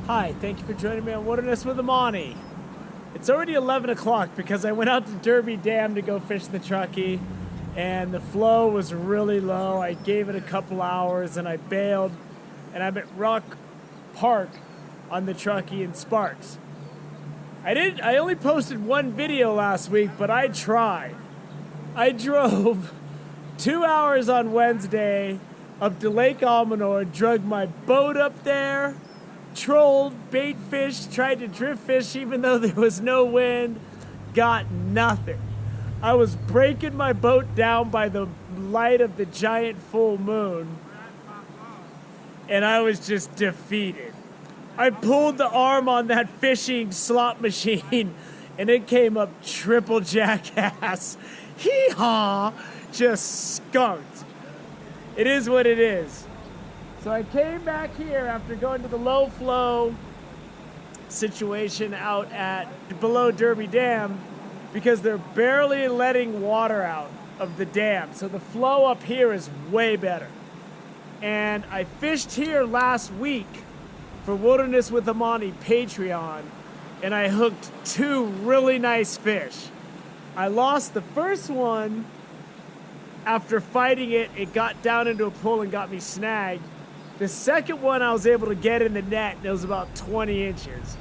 Hi, thank you for joining me on Wilderness with Amani. It's already 11 o'clock because I went out to Derby Dam to go fish the Truckee, and the flow was really low. I gave it a couple hours and I bailed, and I'm at Rock Park on the Truckee in Sparks. I only posted one video last week, but I tried. I drove 2 hours on Wednesday up to Lake Almanor, drug my boat up there, trolled, bait fished, tried to drift fish even though there was no wind, got nothing. I was breaking my boat down by the light of the giant full moon, and I was just defeated. I pulled the arm on that fishing slot machine, and it came up triple jackass. Hee-haw! Just skunked. It is what it is. So I came back here after going to the low flow situation out at below Derby Dam because they're barely letting water out of the dam. So the flow up here is way better. And I fished here last week for Wilderness with Amani Patreon, and I hooked 2 really nice fish. I lost the first one after fighting it. It got down into a pool and got me snagged. The second one I was able to get in the net, and it was about 20 inches.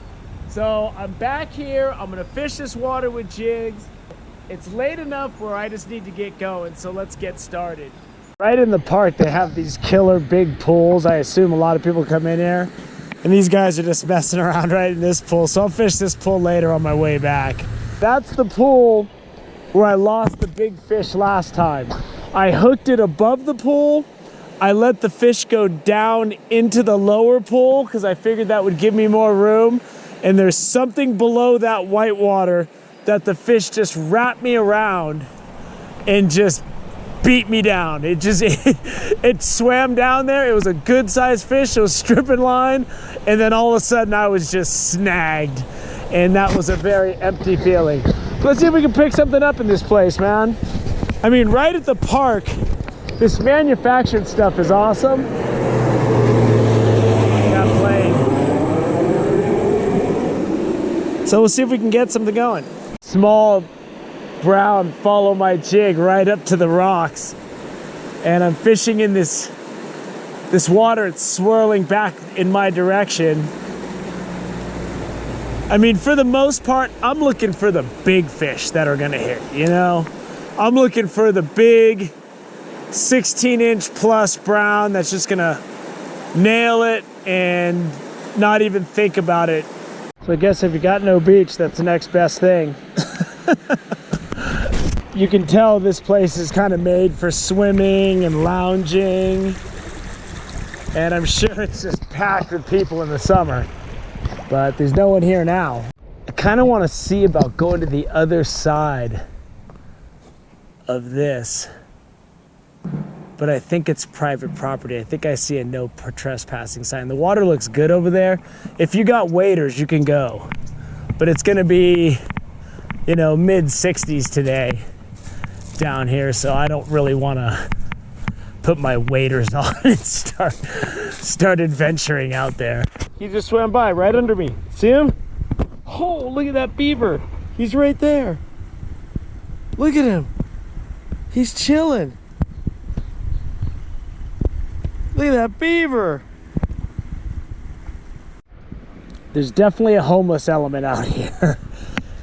So I'm back here. I'm gonna fish this water with jigs. It's late enough where I just need to get going, so let's get started. Right in the park, they have these killer big pools. I assume a lot of people come in here, and these guys are just messing around right in this pool. So I'll fish this pool later on my way back. That's the pool where I lost the big fish last time. I hooked it above the pool. I let the fish go down into the lower pool because I figured that would give me more room. And there's something below that white water that the fish just wrapped me around and just beat me down. It swam down there. It was a good sized fish. It was stripping line. And then all of a sudden I was just snagged. And that was a very empty feeling. Let's see if we can pick something up in this place, man. I mean, right at the park, this manufactured stuff is awesome. Got playing. So we'll see if we can get something going. Small brown follow my jig right up to the rocks. And I'm fishing in this water. It's swirling back in my direction. I mean, for the most part, I'm looking for the big fish that are gonna hit, you know? I'm looking for the big 16-inch plus brown that's just gonna nail it and not even think about it. So I guess if you got no beach, that's the next best thing. You can tell this place is kind of made for swimming and lounging, and I'm sure it's just packed with people in the summer, but there's no one here now. I kind of want to see about going to the other side of this, but I think it's private property. I think I see a no trespassing sign. The water looks good over there. If you got waders, you can go, but it's gonna be, you know, mid 60s today down here, so I don't really want to put my waders on and start adventuring out there. He just swam by right under me. See him? Oh, look at that beaver. He's right there. Look at him. He's chilling. Look at that beaver. There's definitely a homeless element out here.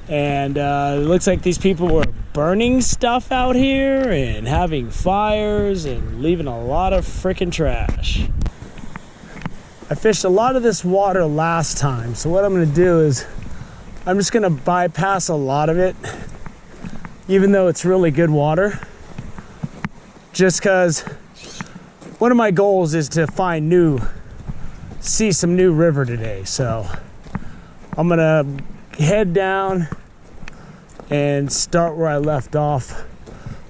And it looks like these people were burning stuff out here and having fires and leaving a lot of freaking trash. I fished a lot of this water last time, so what I'm gonna do is I'm just gonna bypass a lot of it, even though it's really good water, just because one of my goals is to see some new river today. So I'm gonna head down and start where I left off,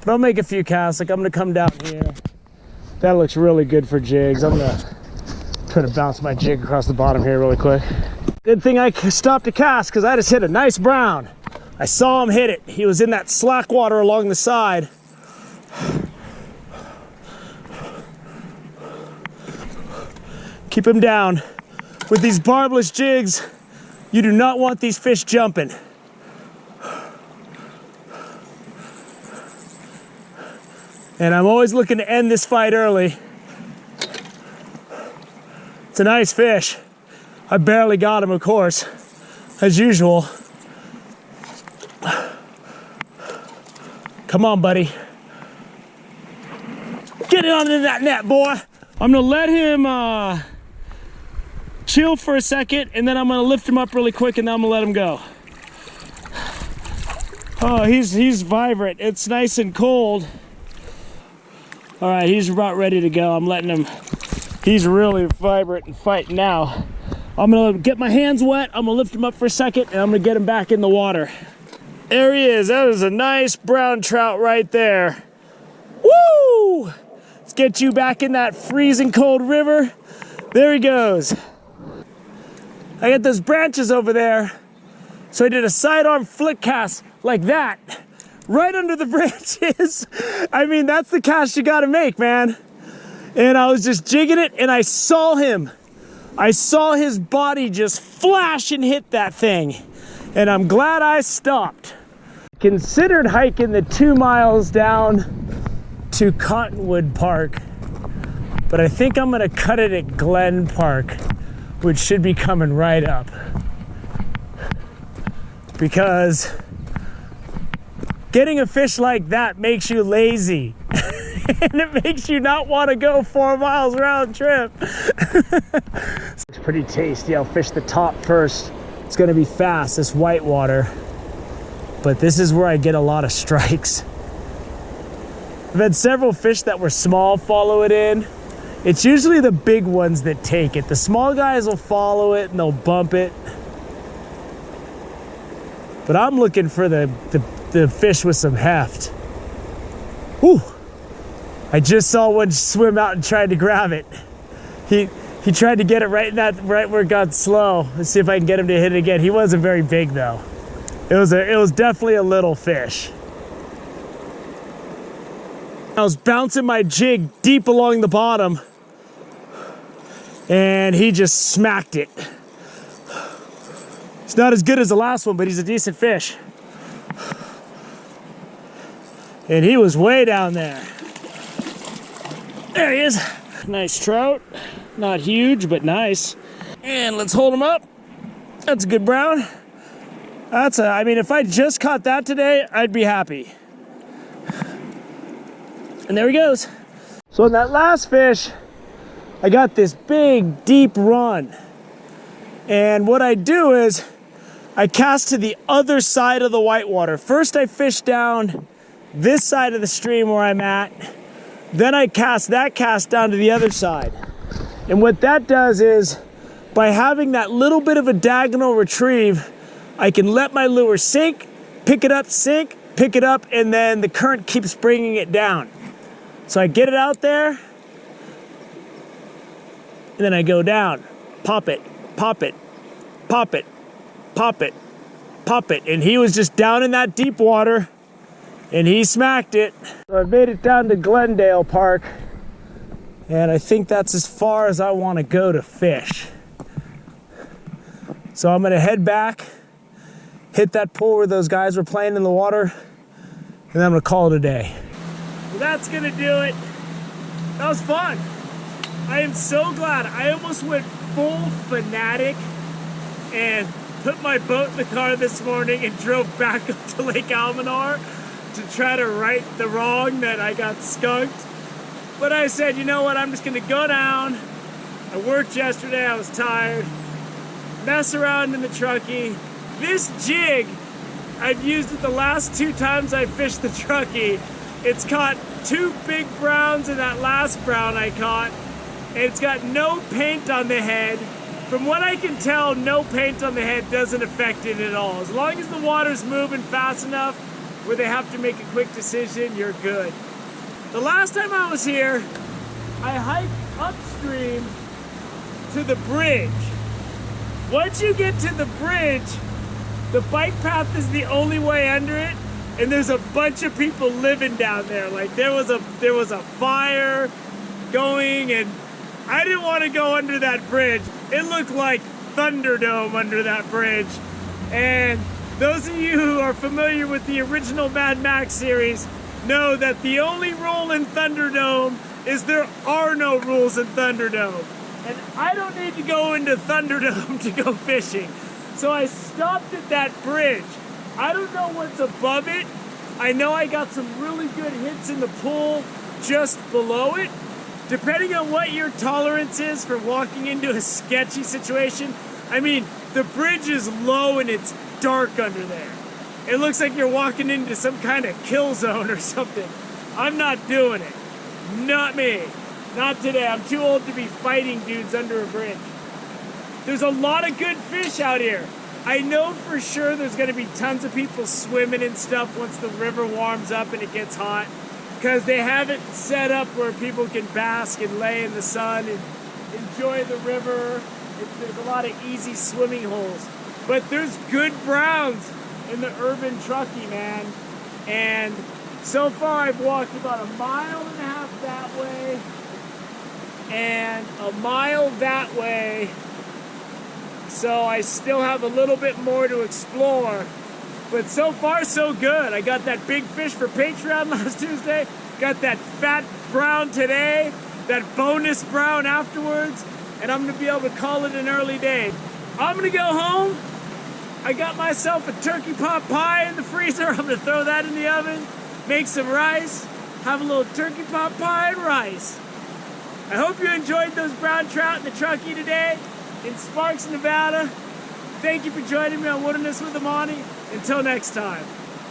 but I'll make a few casts. Like, I'm gonna come down here. That looks really good for jigs. I'm gonna try to bounce my jig across the bottom here really quick. Good thing I stopped to cast because I just hit a nice brown. I saw him hit it. He was in that slack water along the side. Keep him down. with these barbless jigs, you do not want these fish jumping. And I'm always looking to end this fight early. It's a nice fish. I barely got him, of course, as usual. Come on, buddy. Get it onto that net, boy. I'm gonna let him chill for a second, and then I'm gonna lift him up really quick, and then I'm gonna let him go. Oh, he's vibrant. It's nice and cold. All right, he's about ready to go. I'm letting him, he's really vibrant and fighting now. I'm gonna get my hands wet, I'm gonna lift him up for a second, and I'm gonna get him back in the water. There he is. That is a nice brown trout right there. Woo! Let's get you back in that freezing cold river. There he goes. I got those branches over there, so I did a sidearm flick cast like that, right under the branches. I mean, that's the cast you gotta make, man. And I was just jigging it, and I saw him. I saw his body just flash and hit that thing. And I'm glad I stopped. Considered hiking the 2 miles down to Cottonwood Park, but I think I'm gonna cut it at Glen Park, which should be coming right up. Because getting a fish like that makes you lazy. And it makes you not want to go 4 miles round trip. It's pretty tasty. I'll fish the top first. It's gonna be fast, this whitewater. But this is where I get a lot of strikes. I've had several fish that were small follow it in. It's usually the big ones that take it. The small guys will follow it and they'll bump it. But I'm looking for the fish with some heft. Whew. I just saw one swim out and tried to grab it. He tried to get it right where it got slow. Let's see if I can get him to hit it again. He wasn't very big though. It was definitely a little fish. I was bouncing my jig deep along the bottom, and he just smacked it. It's not as good as the last one, but he's a decent fish. And he was way down there. There he is. Nice trout. Not huge, but nice. And let's hold him up. That's a good brown. I mean, if I just caught that today, I'd be happy. And there he goes. So in that last fish, I got this big, deep run. And what I do is, I cast to the other side of the whitewater. First, I fish down this side of the stream where I'm at. Then I cast that cast down to the other side. And what that does is, by having that little bit of a diagonal retrieve, I can let my lure sink, pick it up, sink, pick it up, and then the current keeps bringing it down. So I get it out there, and then I go down, pop it, pop it, pop it, pop it, pop it. And he was just down in that deep water, and he smacked it. So I made it down to Glendale Park, and I think that's as far as I want to go to fish. So I'm gonna head back, hit that pool where those guys were playing in the water, and then I'm gonna call it a day. Well, that's gonna do it. That was fun. I am so glad. I almost went full fanatic and put my boat in the car this morning and drove back up to Lake Almanar to try to right the wrong that I got skunked. But I said, you know what, I'm just gonna go down. I worked yesterday, I was tired. Mess around in the Truckee. This jig, I've used it the last 2 times I fished the Truckee. It's caught 2 big browns and that last brown I caught. And it's got no paint on the head. From what I can tell, no paint on the head doesn't affect it at all. As long as the water's moving fast enough where they have to make a quick decision, you're good. The last time I was here, I hiked upstream to the bridge. Once you get to the bridge, the bike path is the only way under it, and there's a bunch of people living down there. Like there was a fire going, and I didn't want to go under that bridge. It looked like Thunderdome under that bridge. And those of you who are familiar with the original Mad Max series know that the only rule in Thunderdome is there are no rules in Thunderdome. And I don't need to go into Thunderdome to go fishing. So I stopped at that bridge. I don't know what's above it. I know I got some really good hits in the pool just below it. Depending on what your tolerance is for walking into a sketchy situation, I mean, the bridge is low and it's dark under there. It looks like you're walking into some kind of kill zone or something. I'm not doing it. Not me. Not today. I'm too old to be fighting dudes under a bridge. There's a lot of good fish out here. I know for sure there's going to be tons of people swimming and stuff once the river warms up and it gets hot, because they have it set up where people can bask and lay in the sun and enjoy the river. There's a lot of easy swimming holes. But there's good browns in the urban Truckee, man. And so far I've walked about 1.5 miles that way and 1 mile that way. So I still have a little bit more to explore. But so far, so good. I got that big fish for Patreon last Tuesday. Got that fat brown today. That bonus brown afterwards. And I'm going to be able to call it an early day. I'm going to go home. I got myself a turkey pot pie in the freezer. I'm going to throw that in the oven. Make some rice. Have a little turkey pot pie and rice. I hope you enjoyed those brown trout in the Truckee today in Sparks, Nevada. Thank you for joining me on Wilderness with Amani. Until next time.